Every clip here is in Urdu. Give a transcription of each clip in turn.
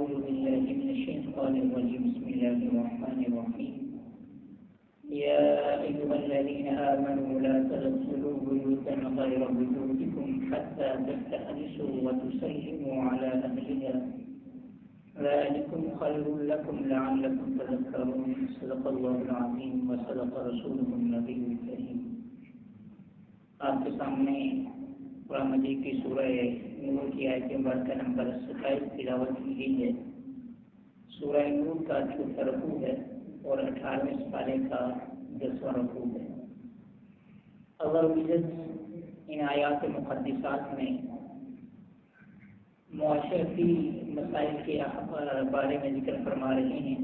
أعوذ بالله من الشيطان الرجيم بسم الله الرحمن الرحيم يا أيها الذين آمنوا لا تدخلوا بيوتا غير بيوتكم حتى تستأنسوا وتسلموا على أهلها ذلكم خير لكم لعلكم تذكرون صدق الله العظيم وصدق رسوله النبي الكريم. آپ کے سامنے قرآن مجید کی سورہ نور کی آیت مبارکہ نمبر 27 تلاوت کی گئی ہے. سورہ نور کا 4 رکوع ہے اور 18ویں سپارے کا 10واں رکوع ہے. اللہ رب العزت ان آیات مقدسات میں معاشرتی مسائل کے بارے میں ذکر فرما رہے ہیں.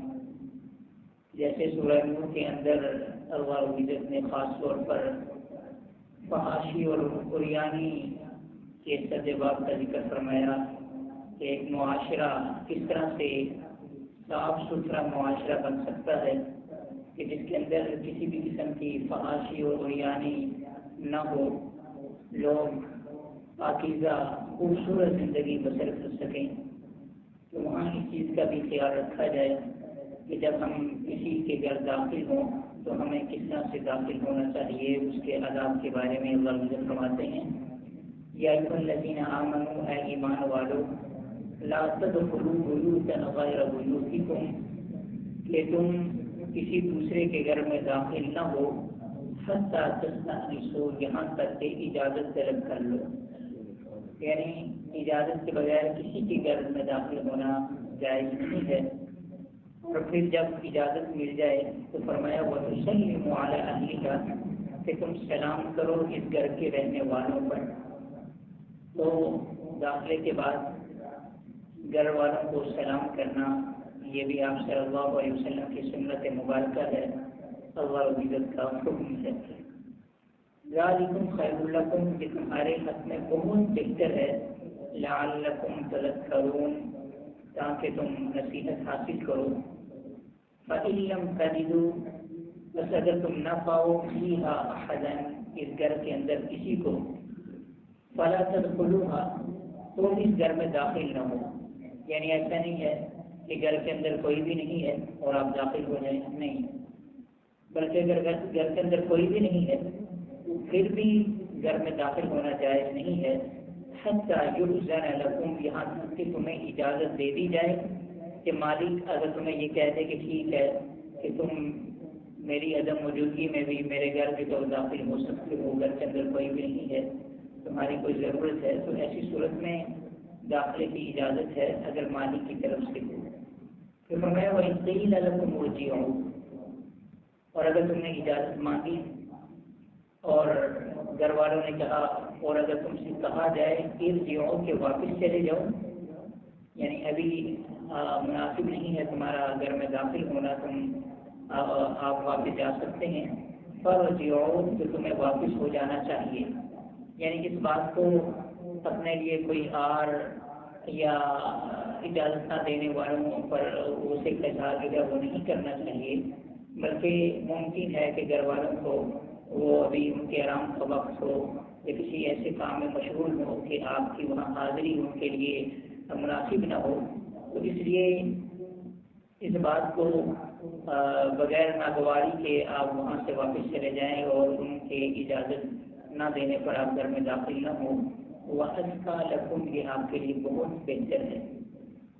جیسے سورہ نور کے اندر اللہ رب العزت نے خاص طور پر فحاشی اور عریانی کے سدباب کا ذکر فرمایا کہ ایک معاشرہ کس طرح سے صاف ستھرا معاشرہ بن سکتا ہے کہ جس کے اندر کسی بھی قسم کی فحاشی اور عریانی نہ ہو، لوگ پاکیزہ خوبصورت زندگی بسر کر سکیں. تو وہاں اس چیز کا بھی خیال رکھا جائے کہ جب ہم کسی کے گھر داخل ہوں تو ہمیں کس طرح سے داخل ہونا چاہیے، اس کے آداب کے بارے میں اللہ عزت فرماتے ہیں یا ایھا الذین آمنوا، اے ایمان والو، لا تدخلوا بیوتا غیر بیوتکم، کہ تم کسی دوسرے کے گھر میں داخل نہ ہو، حتی تستأنسوا، یہاں تک کہ اجازت طلب کر لو. یعنی اجازت کے بغیر کسی کے گھر میں داخل ہونا جائز نہیں ہے. اور پھر جب اجازت مل جائے تو فرمایا وَتُسَلِّمُوا عَلَىٰ أَهْلِهَا، کہ تم سلام کرو اس گھر کے رہنے والوں پر. تو داخلے کے بعد گھر والوں کو سلام کرنا یہ بھی آپ صلی اللہ علیہ وسلم کی سنت مبارکہ ہے، اللہ رب العزت کا حکم ہے. ذالکم خیر لکم، کہ تمہارے حق میں بہت بہتر ہے، لعلکم تذکرون، تاکہ تم نصیحت حاصل کرو. فإن لم تجدوا، بس اگر تم نہ پاؤ فیہا احدا، اس گھر کے اندر کسی کو، فلا تدخلوها، تو اس گھر میں داخل نہ ہو. یعنی ایسا نہیں ہے کہ گھر کے اندر کوئی بھی نہیں ہے اور آپ داخل ہو جائیں، نہیں، بلکہ اگر گھر کے اندر کوئی بھی نہیں ہے تو پھر بھی گھر میں داخل ہونا جائز نہیں ہے. حتی یؤذن لکم، یہاں تک کہ تمہیں اجازت دے دی جائے کہ مالک اگر تمہیں یہ کہہ دے کہ ٹھیک ہے کہ تم میری عدم موجودگی میں بھی میرے گھر کے تو داخل ہو سکتے ہو، گھر کے اندر کوئی بھی نہیں ہے، تمہاری کوئی ضرورت ہے، تو ایسی صورت میں داخلے کی اجازت ہے اگر مالک کی طرف سے ہو. پھر فرمایا وَإِن قِيلَ لَكُمْ ارْجِعُوا، اور اگر تم نے اجازت مانگی اور گھر والوں نے کہا، اور اگر تم سے کہا جائے ارجعوا، کہ واپس چلے جاؤ، یعنی ابھی مناسب نہیں ہے تمہارا گھر میں داخل ہونا، تم آپ واپس جا سکتے ہیں. فارجعوا، تو تمہیں واپس ہو جانا چاہیے. یعنی اس بات کو اپنے لیے کوئی آر یا اجازت نہ دینے والوں پر اسے اظہار جو ہے وہ نہیں کرنا چاہیے، بلکہ ممکن ہے کہ گھر والوں کو وہ ابھی ان کے آرام کا وقت ہو یا کسی ایسے کام میں مشغول ہو کہ آپ کی وہاں حاضری ان کے لیے مناسب نہ ہو، تو اس لیے اس بات کو بغیر ناگواری کے آپ وہاں سے واپس چلے جائیں اور ان کے اجازت نہ دینے پر آپ گھر میں داخل نہ ہوں. وَأَزْكَىٰ لَكُمْ، یہ آپ کے لیے بہت بہتر ہے.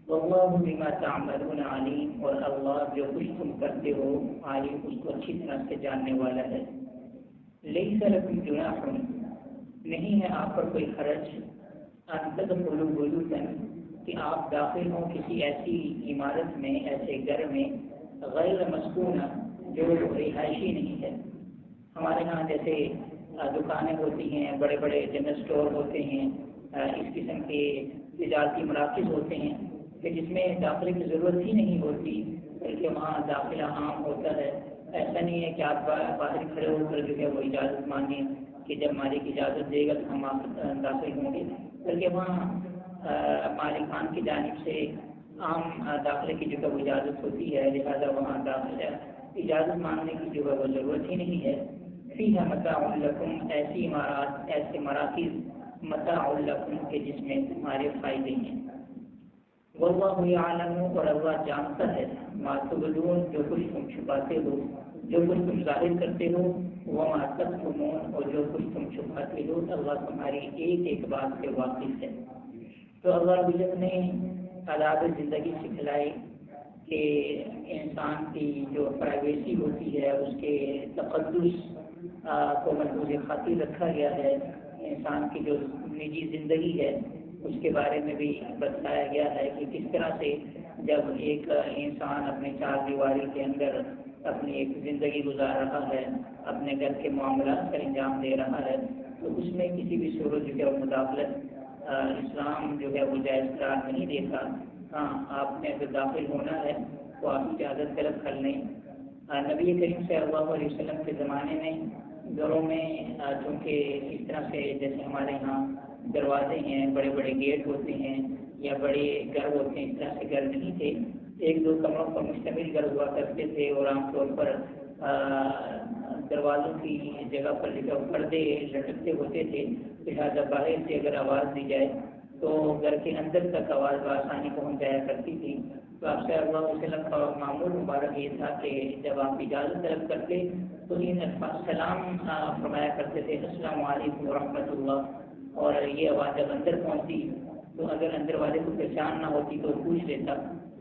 وَاللَّهُ بِمَا تَعْمَلُونَ عَلِيمٌ، اور اللہ جو کچھ تم کرتے ہو عالم، اس کو اچھی طرح سے جاننے والا ہے. لَيْسَ لَكُمْ جُنَاحٌ، نہیں ہے آپ پر کوئی حرج، أَن تَدْخُلُوا بُيُوتًا، کہ آپ داخل ہوں کسی ایسی عمارت میں، ایسے گھر میں، غیر مسکونہ، جو رہائشی نہیں ہے. ہمارے ہاں جیسے دکانیں ہوتی ہیں، بڑے بڑے جنرل اسٹور ہوتے ہیں، اس قسم کے تجارتی مراکز ہوتے ہیں کہ جس میں داخلے کی ضرورت ہی نہیں ہوتی، بلکہ وہاں داخلہ عام ہوتا ہے. ایسا نہیں ہے کہ آپ باہر کھڑے ہو کر جو ہے وہ اجازت مانگیں کہ جب مالک اجازت دے گا تو ہم آپ داخل ہوں گے، بلکہ وہاں مالکان کی جانب سے عام داخلے کی جو ہے وہ اجازت ہوتی ہے، لہذا وہاں داخلہ اجازت مانگنے کی جو ہے وہ ضرورت ہی نہیں ہے. فیہا متاع لکم، ایسی عمارات، ایسے مراکز، متاع لکم، کے جس میں تمہارے فائدے ہیں. واللہ یعلم، اور اللہ جانتا ہے، ما تبدون، جو کچھ تم چھپاتے ہو، جو کچھ تم ظاہر کرتے ہو، وما تکتمون، اور جو کچھ تم چھپاتے ہو، اللہ تمہاری ایک ایک بات سے واقف ہے۔ تو اللہ رب العزت نے آداب زندگی سکھلائی کہ انسان کی جو پرائیویسی ہوتی ہے اس کے تقدس کو ملحوظ خاطر رکھا گیا ہے، انسان کی جو نجی زندگی ہے اس کے بارے میں بھی بتایا گیا ہے کہ کس طرح سے جب ایک انسان اپنے چار دیواری کے اندر اپنی ایک زندگی گزار رہا ہے، اپنے گھر کے معاملات کا انجام دے رہا ہے، تو اس میں کسی بھی صورت جو ہے مداخلت اسلام جو ہے وہ جائز قرار نہیں دیتا۔ ہاں، آپ نے اگر داخل ہونا ہے تو آپ اجازت طلب کر لیں۔ نبی کریم صلی اللہ علیہ وسلم کے زمانے میں گھروں میں چونکہ اس طرح سے جیسے ہمارے یہاں دروازے ہیں، بڑے بڑے گیٹ ہوتے ہیں یا بڑے گھر ہوتے ہیں، اس طرح سے گھر نہیں تھے، ایک دو کمروں پر مشتمل گھر ہوا کرتے تھے، اور عام طور پر دروازوں کی جگہ پر جب پردے لٹکتے ہوتے تھے، لہٰذا باہر سے اگر آواز دی جائے تو گھر کے اندر تک آواز بآسانی پہنچ جایا کرتی تھی۔ تو آپ صلی اللہ علیہ وسلم کا معمول مبارک یہ تھا کہ جب آپ اجازت طلب کرتے تو ان الفاظ سلام فرمایا کرتے تھے، السلام علیکم ورحمۃ اللہ، اور یہ آواز جب اندر پہنچتی تو اگر اندر والے کو پہچان نہ ہوتی تو پوچھ لیتا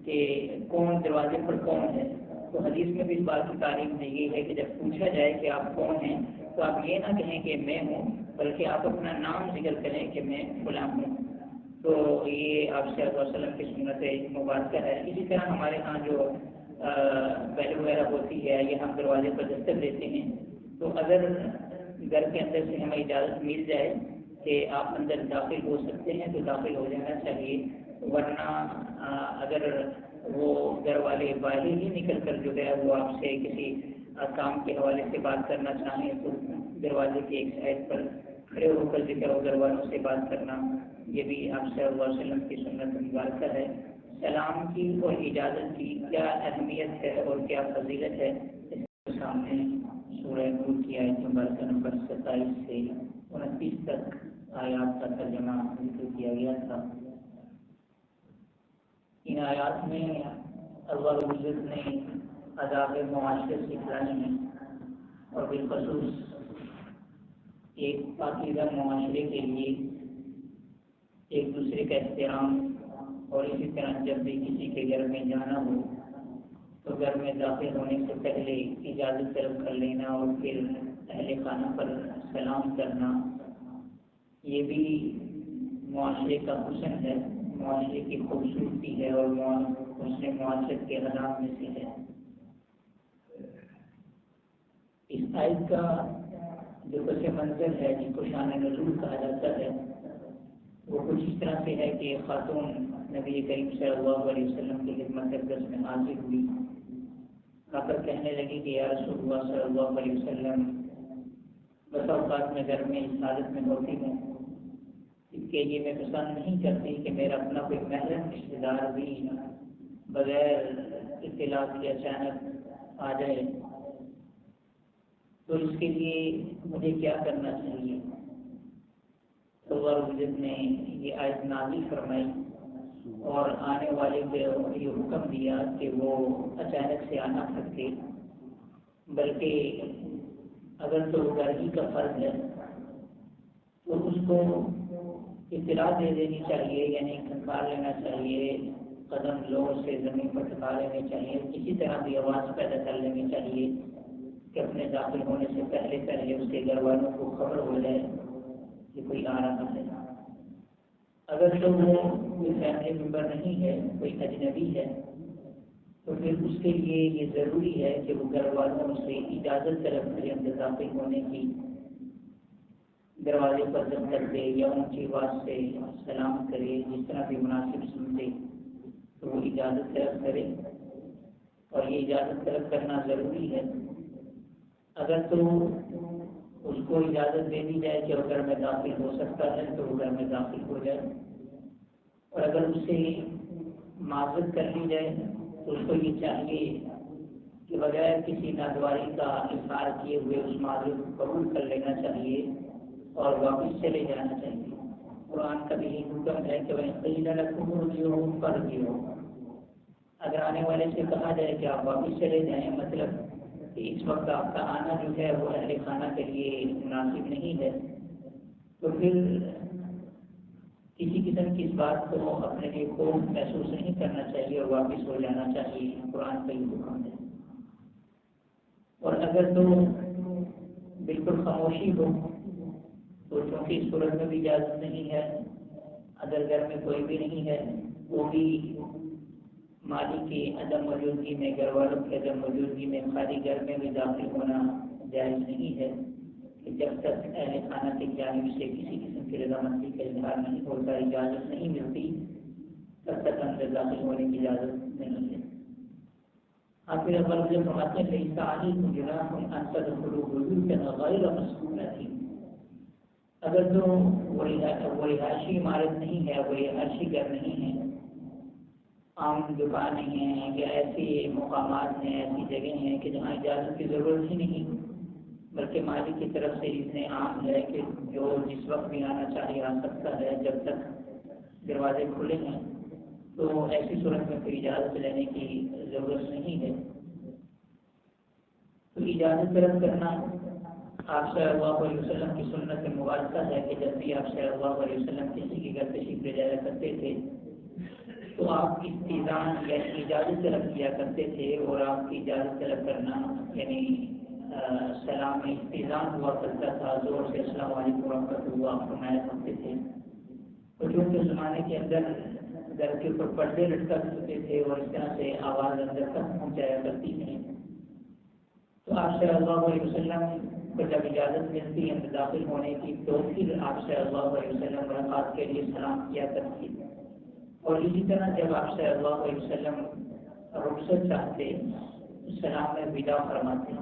کہ کون دروازے پر کون ہے۔ تو حدیث میں بھی اس بات کی تعریف دی گئی ہے کہ جب پوچھا جائے کہ آپ کون ہیں تو آپ یہ نہ کہیں کہ میں ہوں، بلکہ آپ اپنا نام ذکر کریں کہ میں فلاں ہوں۔ تو یہ آپ صلی اللہ علیہ وسلم کی سنت مبارکہ ہے۔ اسی طرح ہمارے ہاں جو بیل وغیرہ ہوتی ہے یہ ہم دروازے پر دستک دیتے ہیں، تو اگر گھر کے اندر سے ہمیں اجازت مل جائے کہ آپ اندر داخل ہو سکتے ہیں تو داخل ہو جانا چاہیے، ورنہ اگر وہ گھر والے باہر ہی نکل کر جو ہے وہ آپ سے کسی کام کے حوالے سے بات کرنا چاہیں تو دروازے کی ایک سائڈ پر کھڑے ہو کر جو ہے وہ گھر والوں سے بات کرنا، یہ بھی آپ صلی اللہ علیہ وسلم کی سنت مبارکہ ہے۔ سلام کی اور اجازت کی کیا اہمیت ہے اور کیا فضیلت ہے، اس کے سامنے سورہ نور کی آیت مبارکہ نمبر 27 سے 29 تک آیات کا ترجمہ ذکر کیا گیا تھا۔ ان آیات میں اللہ رب العزت نے آداب معاشرت سکھلائی ہیں، اور بالخصوص ایک پاکیزہ معاشرے کے لیے ایک دوسرے کا احترام، اور اسی طرح جب بھی کسی کے گھر میں جانا ہو تو گھر میں داخل ہونے سے پہلے اجازت طلب کر لینا اور پھر اہل خانہ پر سلام کرنا، یہ بھی معاشرے کا حسن ہے، معاشرے کی خوبصورتی ہے، اور حسن معاشرت کے حالات میں سے ہے۔ اس آیت کا جو پس منظر ہے جس کو شان نزول کہا جاتا ہے وہ کچھ اس طرح سے ہے کہ خاتون نبی کریم صلی اللہ علیہ وسلم کی خدمت اقدس میں حاضر ہوئی، آ کر کہنے لگی کہ یا رسول اللہ صلی اللہ علیہ وسلم، بس اوقات میں گھر میں اس حالت میں ہوتی ہوں اس کے لیے میں پسند نہیں کرتی کہ میرا اپنا کوئی محرم رشتے دار بھی بغیر اطلاع کے اچانک آ جائے، تو اس کے لیے مجھے کیا کرنا چاہیے؟ تو اللہ رب العزت نے یہ آیت نازل فرمائی اور آنے والے کو یہ حکم دیا کہ وہ اچانک سے آنا سکتے، بلکہ اگر تو گھر ہی کا فرض ہے تو اس کو اطلاع دے دینی چاہیے، یعنی کھنکار لینا چاہیے، قدم زور سے زمین پر ٹھکا لینے چاہیے، کسی طرح بھی آواز پیدا کر لینی چاہیے کہ اپنے داخل ہونے سے پہلے اس کے گھر والوں کو خبر ہو جائے کہ کوئی آ رہا ہے۔ اگر تو وہ کوئی فیملی ممبر نہیں ہے، کوئی اجنبی ہے، تو پھر اس کے لیے یہ ضروری ہے کہ وہ گھر والوں سے اجازت طلب کرے اندر داخل ہونے کی، دروازے پر دستک دے یا اونچی آواز سے سلام کرے، جس طرح بھی مناسب سمجھے تو وہ اجازت طلب کرے، اور یہ اجازت طلب کرنا ضروری ہے۔ اگر تو اس کو اجازت دے دی جائے کہ وہ گھر میں داخل ہو سکتا ہے تو وہ گھر میں داخل ہو جائے، اور اگر اس سے معذرت کر لی جائے تو اس کو یہ چاہیے کہ بغیر کسی ناگواری کا اظہار کیے ہوئے اس معذرت کو قبول کر لینا چاہیے اور واپس چلے جانا چاہیے۔ قرآن کا بھی حکم ہے کہ وہ قیل لکم ارجعوا فارجعوا، اگر آنے والے سے کہا جائے کہ آپ واپس چلے جائیں، مطلب کہ اس وقت آپ کا آنا جو ہے وہ اہل خانہ کے لیے مناسب نہیں ہے، تو پھر کسی قسم کی اس بات کو اپنے لیے خوف محسوس نہیں کرنا چاہیے اور واپس ہو جانا چاہیے، قرآن کا یہ حکم ہے۔ اور اگر تو بالکل خاموشی ہو تو چونکہ اس صورت میں بھی اجازت نہیں ہے، اگر گھر میں کوئی بھی نہیں ہے، وہ بھی مالک کی عدم موجودگی میں، گھر والوں کی عدم موجودگی میں خالی گھر میں بھی داخل ہونا جائز نہیں ہے، کہ جب تک اہل خانہ کی جانب سے کسی قسم کی رضامندی کا اظہار نہیں ہوتا، اجازت نہیں ملتی، تب تک اندر داخل ہونے کی اجازت نہیں ہے۔ آپ پھر اول مجھے فرماتے ہیں لیس علیکم جناح ان تدخلوا بیوتا غیر مسکونۃ، اگر تو وہ رہائشی عمارت نہیں ہے، وہ رہائشی گھر نہیں ہے، عام دکانیں ہیں یا ایسے مقامات ہیں، ایسی جگہیں ہیں کہ جہاں اجازت کی ضرورت ہی نہیں، بلکہ مالک کی طرف سے اتنے عام ہے کہ جو جس وقت بھی آنا چاہے آ سکتا ہے جب تک دروازے کھلے ہیں، تو ایسی صورت میں کوئی اجازت لینے کی ضرورت نہیں ہے۔ تو اجازت طلب کرنا آپ صلی اللہ علیہ وسلم کی سنت سے موازنہ ہے کہ جب بھی آپ صلی اللہ علیہ وسلم کسی کے گھر تشریف لے جایا کرتے تھے تو آپ استئذان یعنی اجازت طلب کیا کرتے تھے، اور آپ کی اجازت طلب کرنا یعنی سلام میں استئذان ہوا کرتا تھا، زور سے السلام علیکم ورحمۃ اللہ فرمایا کرتے تھے۔ اور جو کہ زمانے کے اندر گھر کے اوپر پردے لٹکا کرتے تھے اور اس طرح سے آواز اندر تک پہنچ جایا کرتی تھی، تو آپ صلی اللہ علیہ وسلم کو جب اجازت ملتی ہے داخل ہونے کی تو پھر آپ صلی اللہ علیہ وسلم ملاقات کے لیے سلام کیا کرتی، اور اسی طرح جب آپ صلی اللہ علیہ وسلم رخصت چاہتے سلام میں ودا فرماتے،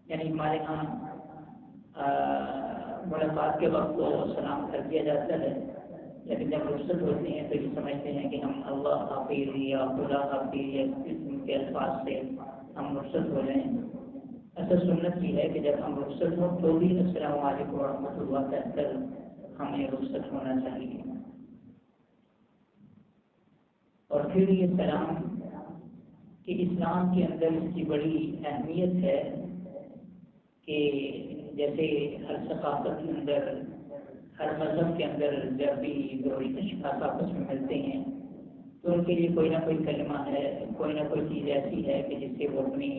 یعنی ہمارے یہاں ملاقات کے وقت تو سلام کر دیا جاتا ہے، لیکن جب رخصت ہوتے ہیں تو یہ سمجھتے ہیں کہ ہم اللہ حافظ یا خدا حافظ یا اس قسم کے الفاظ سے ہم رخصت ہو جائیں۔ ایسا سنت کی ہے کہ جب ہم رخصت ہوں تو بھی السلام علیکم ورحمۃ اللہ کہہ کر ہمیں رخصت ہونا چاہیے۔ اور پھر یہ سلام کہ اسلام کے اندر اس کی بڑی اہمیت ہے کہ جیسے ہر ثقافت کے اندر، ہر مذہب کے اندر جب بھی دو اشخاص آپس میں ملتے ہیں تو ان کے لیے کوئی نہ کوئی کلمہ ہے، کوئی نہ کوئی چیز ایسی ہے کہ جس سے وہ اپنی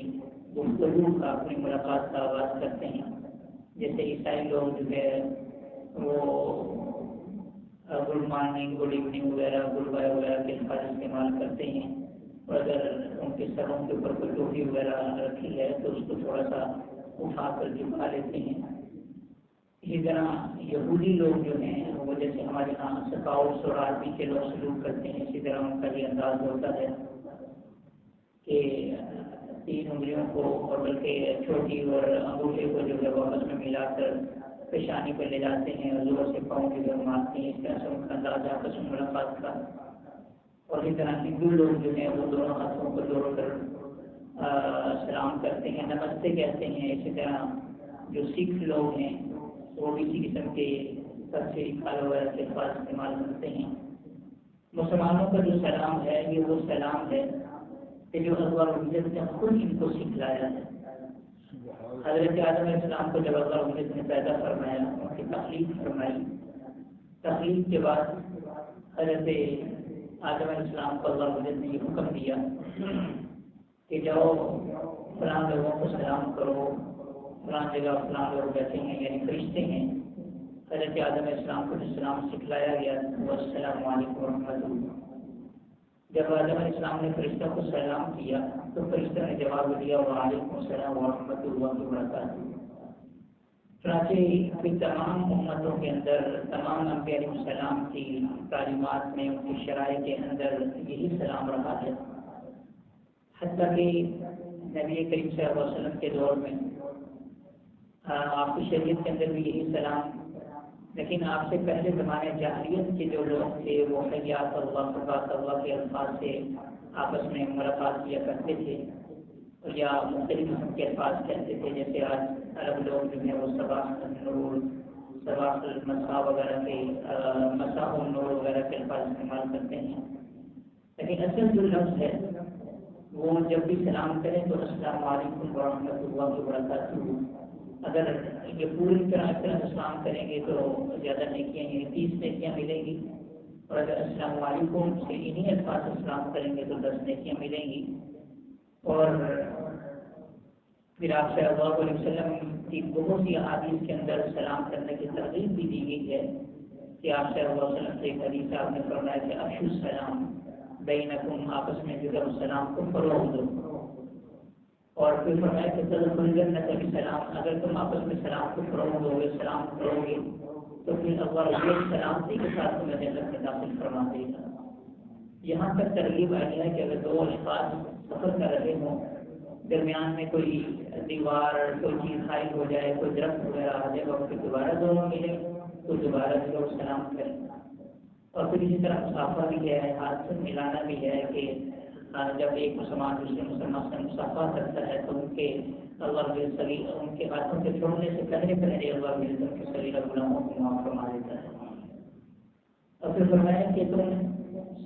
گفتگو کا، اپنی ملاقات کا آغاز کرتے ہیں۔ جیسے عیسائی لوگ جو ہے وہ گڈ مارننگ، گڈ ایوننگ وغیرہ، گڈ بائے وغیرہ کے الفاظ استعمال کرتے ہیں، اور اگر ان کے سروں کے اوپر کوئی ٹوپی وغیرہ رکھی ہے تو اس کو تھوڑا سا اٹھا کر جھکا لیتے ہیں۔ اسی طرح یہودی لوگ جو ہیں وہ جیسے ہمارے یہاں سکاؤٹس اور آرمی کے لوگ سلوک کرتے ہیں، اسی طرح ان کا یہ انداز ہوتا ہے کہ 3 انگلیوں کو اور بلکہ چھوٹی اور انگوٹھے کو جو ہے آپس میں ملا کر پیشانی پہ لے جاتے ہیں اور زور سے پاؤں کی طرف مارتے ہیں، اس طرح سے ان کا انداز آپس میں ملاقات کا۔ اور اس طرح ہندو لوگ جو ہیں وہ دونوں ہاتھوں کو جوڑ کر سلام کرتے ہیں، نمستے کہتے ہیں۔ اسی طرح جو سکھ لوگ ہیں وہ بھی اسی قسم کے تصویر کھال وغیرہ کے الفاظ استعمال کرتے ہیں۔ مسلمانوں کا جو سلام ہے یہ وہ سلام ہے کہ جو اللہ رب العزت نے خود ان کو سکھلایا ہے۔ حضرت آدم علیہ السلام کو جب اللہ رب العزت نے پیدا فرمایا، ان کی تخلیق فرمائی، تخلیق کے بعد حضرت آدم علیہ السلام کو اللہ رب العزت نے یہ حکم دیا کہ جاؤ فلاں لوگوں کو سلام کرو، فلاں جگہ فلاں لوگ بیٹھے ہیں یعنی فرشتے ہیں۔ حضرت آدم علیہ السلام کو جو سلام سکھلایا گیا وہ السلام علیکم ورحمۃ اللہ۔ جب آدم علیہ السلام نے فرشتہ کو سلام کیا تو فرشتہ نے جواب دیا وعلیکم السلام ورحمۃ اللہ وبرکاتہ۔ چنانچہ پھر تمام امتوں کے اندر، تمام انبیاء علیہ السلام کی تعلیمات میں، ان کی شرائع کے اندر یہی سلام رہا ہے، حتیٰ کہ نبی کریم صلی اللہ علیہ وسلم کے دور میں آپ کی شریعت کے اندر بھی یہی سلام، لیکن آپ سے پہلے زمانے جاہلیت کے جو لوگ تھے وہ حیات اللہ، سبحان اللہ کے الفاظ سے آپس میں ملاقات کیا کرتے تھے، یا مختلف قسم کے الفاظ کہتے تھے، جیسے آج عرب لوگ جو ہیں وہ صباح النور، سواقل مسا وغیرہ کے مسا و نور وغیرہ کے الفاظ استعمال کرتے ہیں، لیکن اصل جو لفظ ہے وہ جب بھی سلام کریں تو السلام علیکم ورحمۃ اللہ وبرکاتہ، اگر یہ پوری طرح سلام کریں گے تو زیادہ نیکیاں یعنی 30 نیکیاں ملیں گی، اور اگر السلام علیکم سے انہیں الفاظ سے سلام کریں گے تو 10 نیکیاں ملیں گی۔ اور پھر آپ صلی اللہ علیہ وسلم کی بہت سی احادیث کے اندر سلام کرنے کی ترغیب بھی دی گئی ہے کہ آپ صلی اللہ علیہ وسلم سے ایک حدیث آپ نے فرمایا کہ افشوا السلام بینکم، آپس میں جو ہے السلام کو فروغ دو، اور پھر فرمایا کہ تدخلوا الجنۃ بسلام، اگر تم آپس میں سلام کو فروغ دو گے، سلام کرو گے تو پھر اللہ یہ سلامتی کے ساتھ تمہیں جنت میں داخل فرما دے گا۔ یہاں تک ترغیب آئی ہے کہ اگر دو اشخاص سفر کر رہے ہوں، درمیان میں کوئی دیوار کوئی چیز حائل ہو جائے، کوئی درخت وغیرہ آ جائے اور پھر دوبارہ دونوں ملے تو دوبارہ جو سلام کریں، اور پھر اسی طرح مسافہ بھی ہے، ہاتھ سے ملانا بھی ہے کہ جب ایک مسلمان دوسرے مسلمان سے مسافہ کرتا ہے تو ان کے اللہ ان کے ہاتھوں کے چھوڑنے سے پہلے اللہ ان کے صغیرہ گناہوں کو معاف فرما دیتا ہے۔ اور پھر فرمایا کہ تم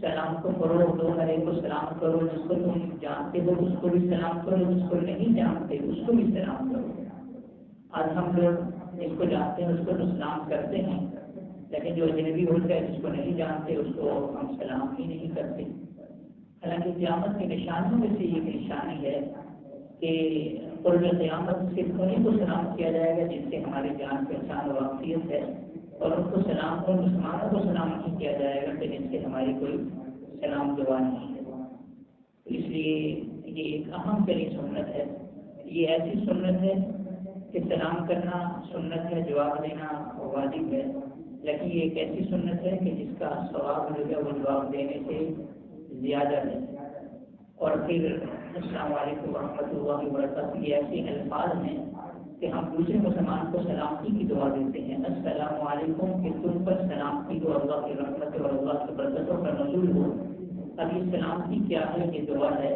سلام کو فروغ دو، ہر ایک کو سلام کرو، جس کو تم جانتے ہو اس کو بھی سلام کرو، جس کو نہیں جانتے اس کو بھی سلام کرو۔ آج ہم لوگ جس کو جانتے ہیں اس کو تو سلام کرتے ہیں، لیکن جو اجنبی ہوتا ہے جس کو نہیں جانتے اس کو ہم سلام ہی نہیں کرتے۔ حالانکہ قیامت کی نشانیوں میں سے ایک نشانی ہے کہ قرب قیامت صرف انہیں کو سلام کیا جائے گا جن سے ہماری جان پہچان و واقفیت ہے، اور ان کو سلام اور مسلمانوں کو سلام نہیں کیا جائے گا کہ جن سے ہماری کوئی سلام دعا نہیں ہے۔ اس لیے یہ ایک اہم ترین سنت ہے، یہ ایسی سنت ہے کہ سلام کرنا سنت ہے، جواب دینا واجب ہے، لیکن یہ ایک ایسی سنت ہے کہ جس کا ثواب جو ہے وہ جواب دینے سے زیادہ ہے۔ اور پھر السلام علیکم ورحمۃ اللہ وبرکاتہ یہ ایسے الفاظ ہیں کہ ہم دوسرے مسلمان کو سلامتی کی دعا دیتے ہیں، السلام علیکم، کہ تم پر سلامتی ہو، اللہ کی رحمت اور اللہ کی برکتوں کا نزول ہو۔ اب یہ سلامتی کیا ہے؟ یہ دعا ہے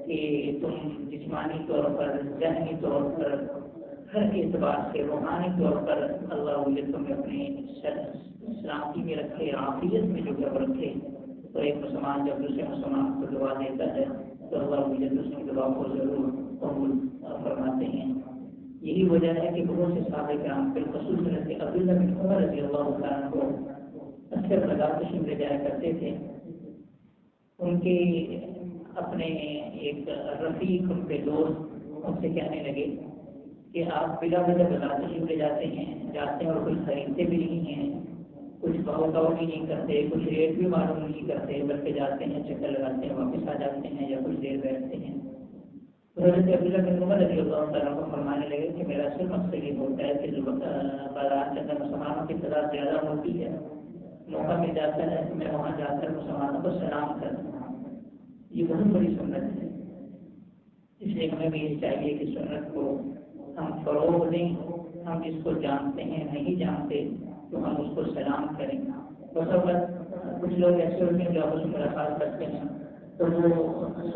کہ تم جسمانی طور پر، ذہنی طور پر، ہر اعتبار سے، روحانی طور پر اللہ تمہیں اپنی سلامتی میں رکھے، عافیت میں جو ہے رکھے۔ تو ایک مسلمان جب دوسرے مسلمان کو دعا دیتا ہے تو اللہ دوسری دعا کو ضرور قبول فرماتے ہیں۔ یہی وجہ ہے کہ بہت سے صحابہ کرام بالخصوص حضرت عبداللہ بن عمر رضی اللہ تعالیٰ کو اکثر لگا تشریف لے جایا کرتے تھے۔ ان کے اپنے ایک رفیق، ان کے دوست ان سے کہنے لگے کہ آپ بلا وجہ لگا تشریف لے جاتے ہیں اور کچھ خریدتے بھی نہیں ہیں، کچھ بہو بھی نہیں کرتے، کچھ ریٹ بھی معلوم نہیں کرتے، بلکہ جاتے ہیں، چکر لگاتے ہیں، واپس آ جاتے ہیں یا کچھ دیر بیٹھتے ہیں۔ تو حضرت عبداللہ بن عمر رضی اللہ تعالیٰ کو فرمانے لگے کہ میرا اصل مقصد یہ ہوتا ہے کہ جو بازار کے اندر مسلمانوں کی تعداد زیادہ ہوتی ہے، موقع مل جاتا ہے کہ میں وہاں جا کر مسلمانوں کو سلام کرتا ہوں۔ یہ بہت بڑی سنت ہے، اس لیے ہمیں بھی یہ چاہیے کہ سنت کو ہم فروغ دیں۔ ہم جس کو جانتے ہیں نہیں جانتے تو ہم اس کو سلام کریں۔ بس کچھ لوگ ایسے ہوتے ہیں جو آپس میں ملاقات کرتے ہیں تو وہ اس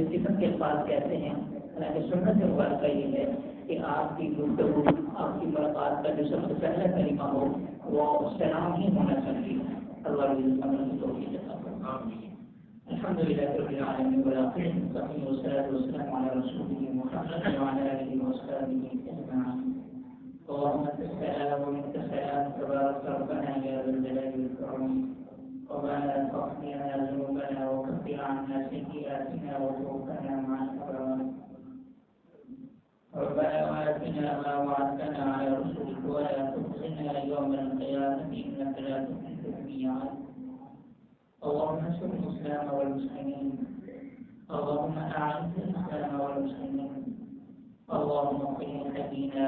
قسم کے الفاظ کہتے ہیں، حالانکہ سنت مبارکہ یہ ہے کہ آپ کی گفتگو، آپ کی ملاقات کا جو سب سے پہلا کلمہ ہو وہ سلام ہی ہونا چاہیے۔ اللہ الحمد للہ رب العالمین والصلاۃ والسلام علی رسولہ محمد وعلی آلہ وصحبہ اجمعین۔ اللهم انت السلام ومنك السلام تبارك ربنا يا ذا الجلال والاكرام، ربنا تغفر لنا ذنوبنا وكفر عنا سيئاتنا وتوفنا مع الابرار، ربنا واتنا ما وعدتنا على رسلك ولا تخزنا يوم القيامه انك لا تخلف الميعاد، اللهم انصر الاسلام والمسلمين، اللهم اعز الاسلام والمسلمين، اللهم قنا